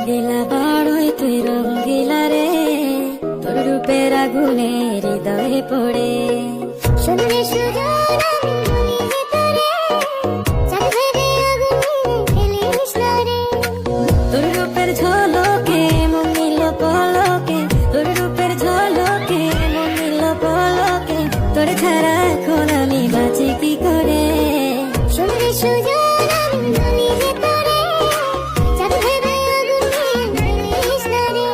রঙ্গিলা বাড়ই তুই রঙ্গিলা রে, তোর রূপের আগুনে হৃদয়ে পড়ে। শুনলে সুজন আমি বলি যে তোরে, চাঁদ ভেবে আগুনে ফেলিস না রে। তোর রূপের ঝলকে মন নিল পলকে, তোর রূপের ঝলকে মন নিল পলকে, তোর ছাড়া এখন আমি বাঁচি কি করে। শুনলে সুজন আমি বলি যে তোরে, চাঁদ ভেবে আগুনে ফেলিস না রে।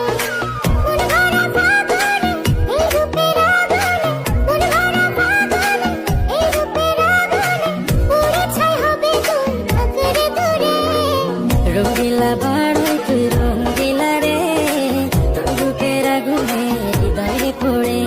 মন ভরা ফাগুনে এই রূপের আগুনে, মন ভরা ফাগুনে এই রূপের আগুনে, পুড়ে ছাই হবে তোর আঁকড়ে ধরে। রঙ্গিলা বাড়ই তুই রঙ্গিলা রে, তোর রূপের আগুনে হৃদয়ে পড়ে।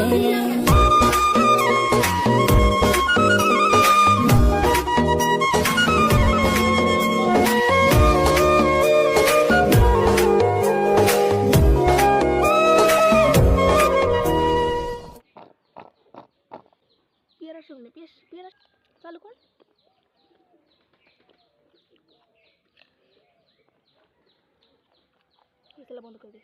পেয়ারা শুকনো পেয়ারা চালু কর। বন্ধ করে দে।